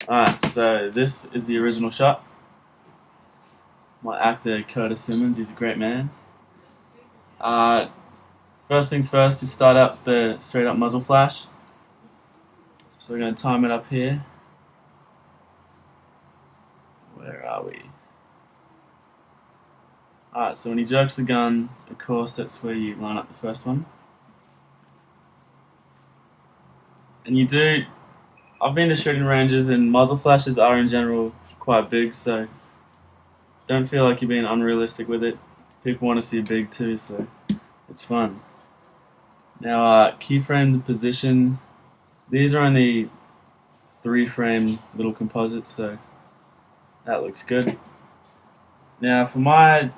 Alright, so this is the original shot. My actor Curtis Simmons, he's a great man. Uh, First things first, you start out the straight up muzzle flash. So we're going to time it up here. Where are we? Alright, so when he jerks the gun, of course that's where you line up the first one. And you do, I've been to shooting ranges and muzzle flashes are in general quite big, so don't feel like you're being unrealistic with it. People want to see big too, so it's fun. Now keyframe the position. These are only 3-frame little composites, so that looks good. Now for my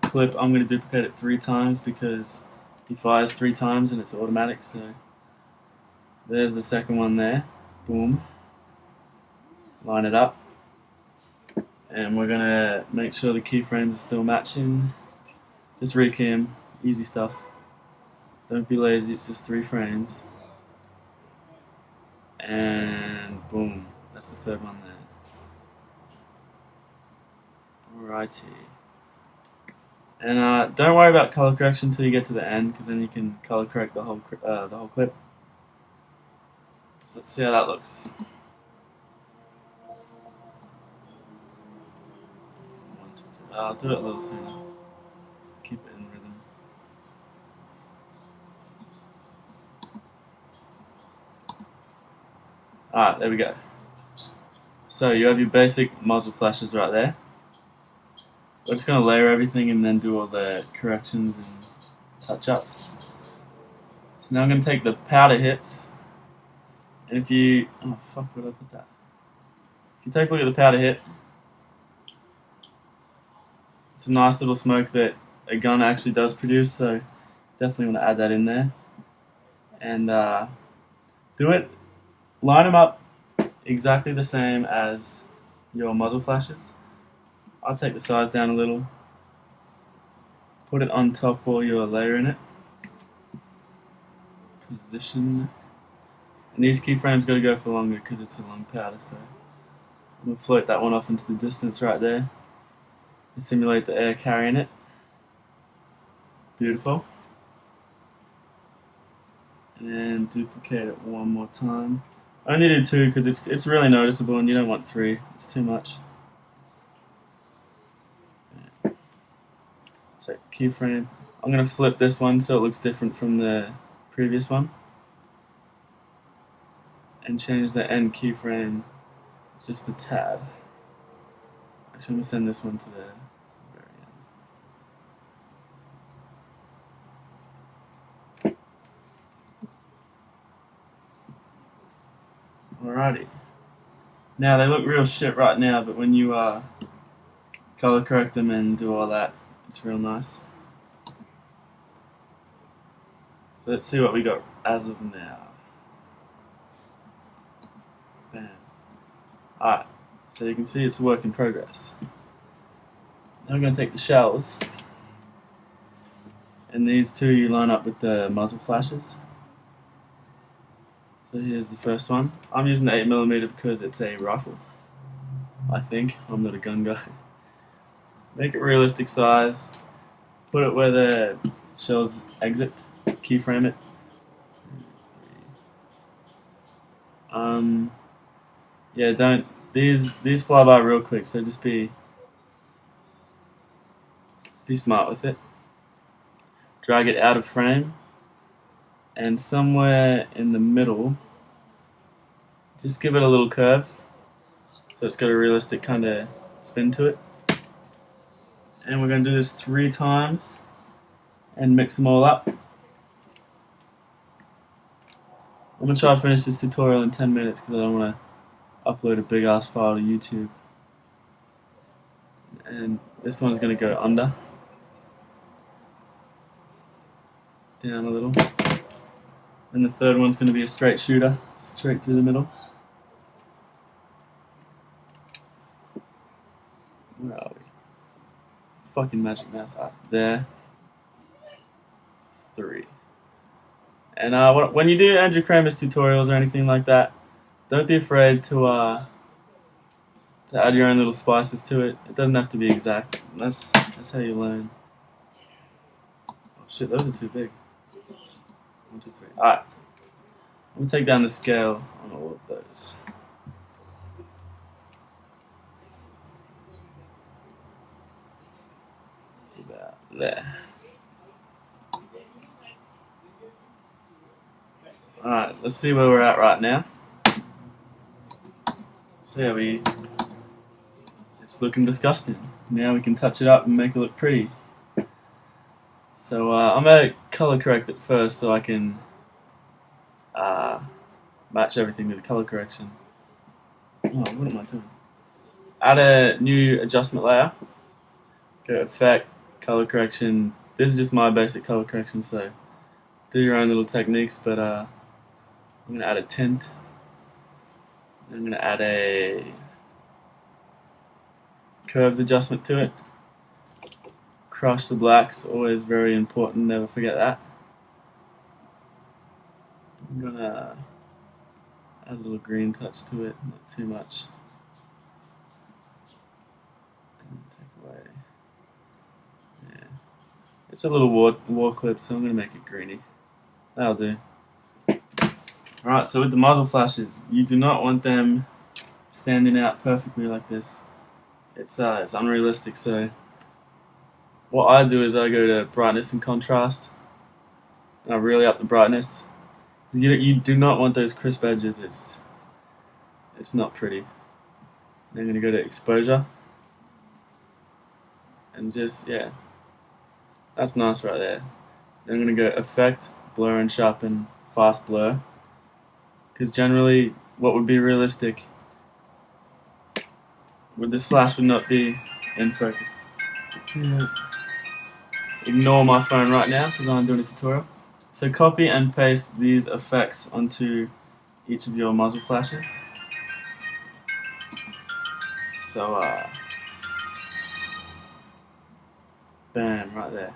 clip, I'm going to duplicate it 3 times because he fires 3 times and it's automatic, so there's the second one there. Boom. Line it up. And we're going to make sure the keyframes are still matching. Just rekey them. Easy stuff. Don't be lazy, it's just 3 frames. And boom. That's the third one there. Alrighty. And don't worry about color correction until you get to the end, because then you can color correct the whole clip. So let's see how that looks. I'll do it a little sooner. Keep it in rhythm. Alright, there we go. So you have your basic muzzle flashes right there. We're just going to layer everything and then do all the corrections and touch-ups. So now I'm going to take the powder hits, and if you... oh fuck, where did I put that? If you take a look at the powder hit, it's a nice little smoke that a gun actually does produce, so definitely want to add that in there. And do it, line them up exactly the same as your muzzle flashes. I'll take the size down a little, put it on top while you're layering it, position, and these keyframes got to go for longer because it's a long powder, so I'm going to float that one off into the distance right there to simulate the air carrying it. Beautiful. And duplicate it one more time. I only do 2 because it's really noticeable and you don't want 3, it's too much. So keyframe. I'm going to flip this one so it looks different from the previous one. And change the end keyframe just a tad. Actually, I'm going to send this one to the very end. Alrighty. Now they look real shit right now, but when you color correct them and do all that, it's real nice. So let's see what we got as of now. Bam. Alright, so you can see it's a work in progress. Now I'm going to take the shells, and these 2 you line up with the muzzle flashes. So here's the first one. I'm using the 8mm because it's a rifle, I think. I'm not a gun guy. Make it realistic size. Put it where the shells exit. Keyframe it. Yeah, don't. These fly by real quick, so just be smart with it. Drag it out of frame, and somewhere in the middle, just give it a little curve, so it's got a realistic kind of spin to it. And we're going to do this 3 times and mix them all up. I'm going to try to finish this tutorial in 10 minutes because I don't want to upload a big ass file to YouTube. And this one's going to go under, down a little. And the third one's going to be a straight shooter, straight through the middle. Where are we? Fucking magic mouse. There. 3. And when you do Andrew Kramer's tutorials or anything like that, don't be afraid to to add your own little spices to it. It doesn't have to be exact. That's how you learn. Oh shit, those are too big. 1, 2, 3. Alright. I'm gonna take down the scale on all of those. About there. Alright, let's see where we're at right now. So yeah, it's looking disgusting. Now we can touch it up and make it look pretty. So I'm gonna color correct it first so I can match everything with the color correction. Oh, what am I doing? Add a new adjustment layer. Go Effect, Color Correction. This is just my basic color correction, so do your own little techniques, but I'm going to add a tint. I'm going to add a curves adjustment to it. Crush the blacks, always very important, never forget that. I'm going to add a little green touch to it, not too much. And take away. Yeah. It's a little war clip, so I'm going to make it greeny. That'll do. Alright, so with the muzzle flashes, you do not want them standing out perfectly like this. It's unrealistic, so what I do is I go to brightness and contrast, and I really up the brightness. You do not want those crisp edges, it's not pretty. Then I'm going to go to exposure, and just, yeah, that's nice right there. Then I'm going to go effect, blur and sharpen, fast blur, because generally what would be realistic with this flash would not be in focus. Yeah. Ignore my phone right now because I'm doing a tutorial. So copy and paste these effects onto each of your muzzle flashes. So bam, right there.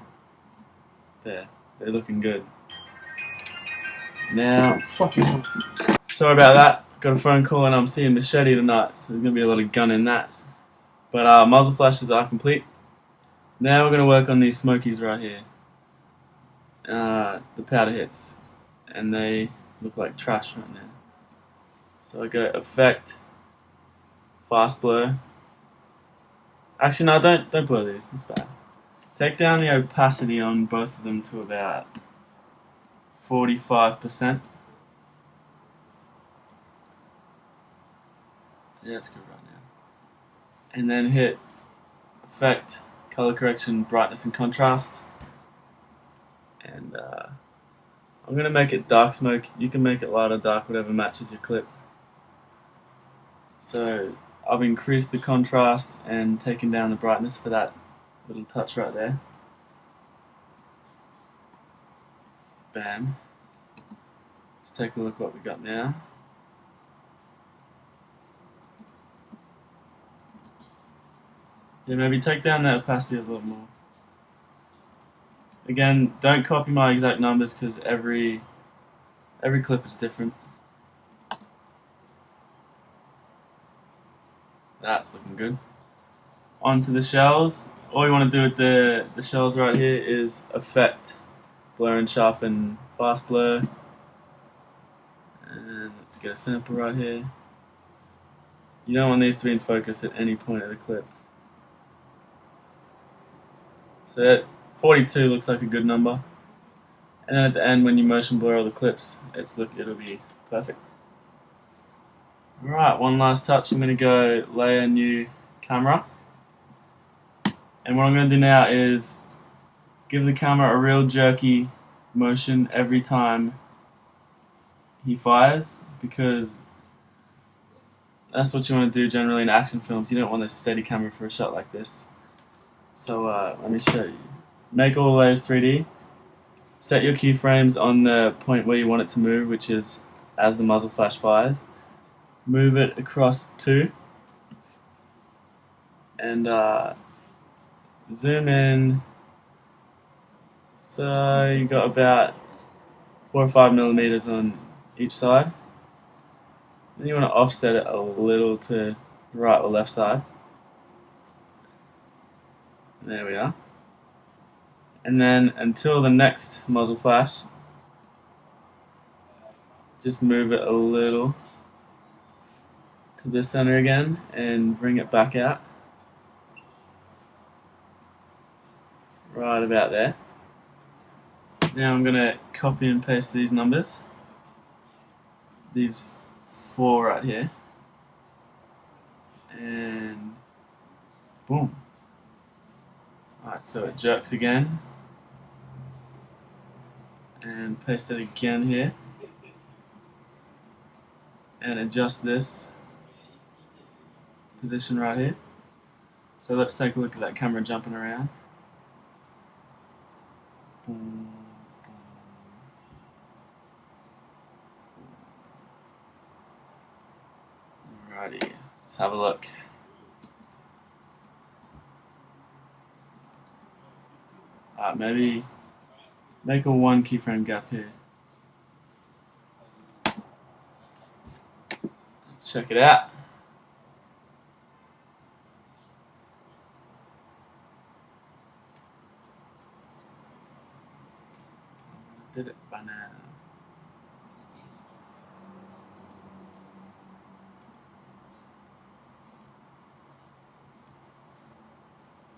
There, they're looking good. Now, fucking sorry about that. Got a phone call and I'm seeing Machete tonight, so there's gonna be a lot of gun in that. But muzzle flashes are complete. Now we're gonna work on these smokies right here. The powder hits, and they look like trash right now. So I go effect, fast blur. Actually, no, don't blur these. It's bad. Take down the opacity on both of them to about 45%. Yeah, that's good right now. And then hit effect, color correction, brightness and contrast. And I'm going to make it dark smoke. You can make it light or dark, whatever matches your clip. So I've increased the contrast and taken down the brightness for that little touch right there. Bam. Let's take a look what we got now. Yeah, maybe take down that opacity a little more. Again, don't copy my exact numbers because every clip is different. That's looking good. Onto the shells. All you want to do with the shells right here is effect, blur and sharpen, fast blur. And let's get a sample right here. You don't want these to be in focus at any point of the clip. So that 42 looks like a good number. And then at the end, when you motion blur all the clips, it'll be perfect. Alright, one last touch. I'm going to go layer new camera. And what I'm going to do now is give the camera a real jerky motion every time he fires, because that's what you want to do generally in action films. You don't want a steady camera for a shot like this. So let me show you. Make all the layers 3D. Set your keyframes on the point where you want it to move, which is as the muzzle flash fires. Move it across 2. And zoom in. So you got about 4 or 5 millimeters on each side. Then you want to offset it a little to right or left side. There we are. And then until the next muzzle flash, just move it a little to the center again and bring it back out. Right about there. Now I'm going to copy and paste these numbers. These 4 right here. And boom. Alright, so it jerks again. And paste it again here. And adjust this position right here. So let's take a look at that camera jumping around. Boom. Alrighty, let's have a look. Maybe make a 1 keyframe gap here. Let's check it out. Did it by now.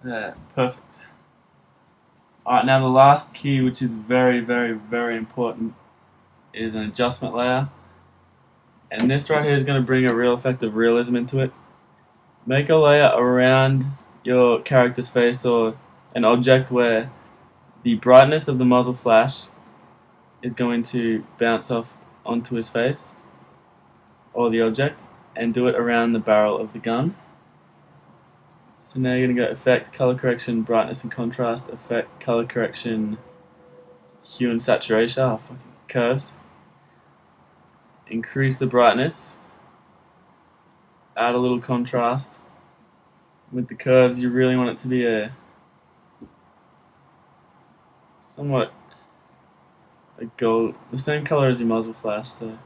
Yeah, perfect. Alright, now the last key, which is very, very, very important, is an adjustment layer. And this right here is going to bring a real effect of realism into it. Make a layer around your character's face or an object where the brightness of the muzzle flash is going to bounce off onto his face or the object, and do it around the barrel of the gun. So now you're going to go effect, color correction, brightness and contrast, effect, color correction, hue and saturation, fucking curves. Increase the brightness, add a little contrast. With the curves, you really want it to be a somewhat a gold, the same color as your muzzle flash. So I'm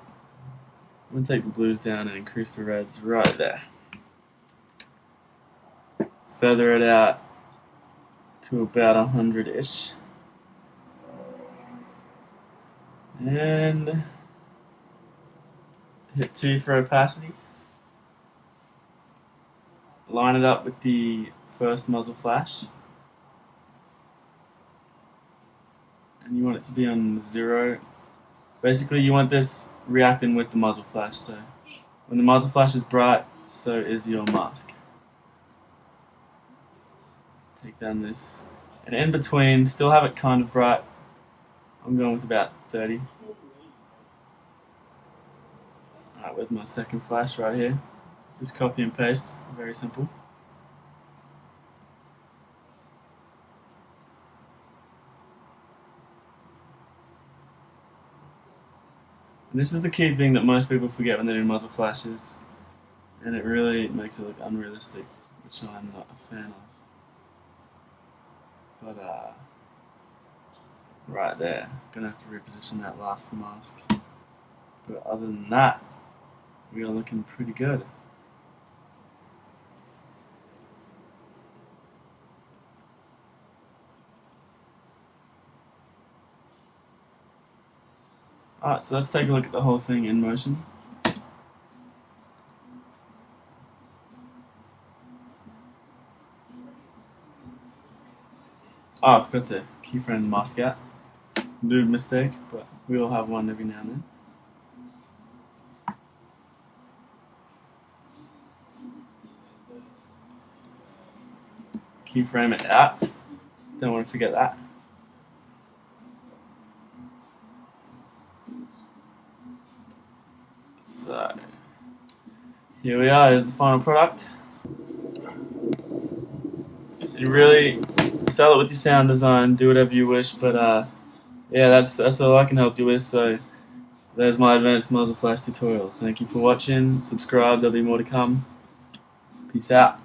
going to take the blues down and increase the reds right there. Feather it out to about 100-ish. And hit 2 for opacity. Line it up with the first muzzle flash. And you want it to be on 0. Basically you want this reacting with the muzzle flash. So when the muzzle flash is bright, so is your mask. Take down this, and in between, still have it kind of bright. I'm going with about 30. Alright, where's my second flash? Right here. Just copy and paste, very simple. And this is the key thing that most people forget when they do muzzle flashes, and it really makes it look unrealistic, which I'm not a fan of. But right there, gonna have to reposition that last mask. But other than that, we are looking pretty good. Alright, so let's take a look at the whole thing in motion. Oh, I forgot to keyframe the mask out. Noob mistake, but we all have one every now and then. Keyframe it out. Don't want to forget that. So, here we are, here's the final product. You really sell it with your sound design, do whatever you wish, but yeah, that's all I can help you with. So there's my advanced muzzle flash tutorial. Thank you for watching, subscribe, there'll be more to come. Peace out.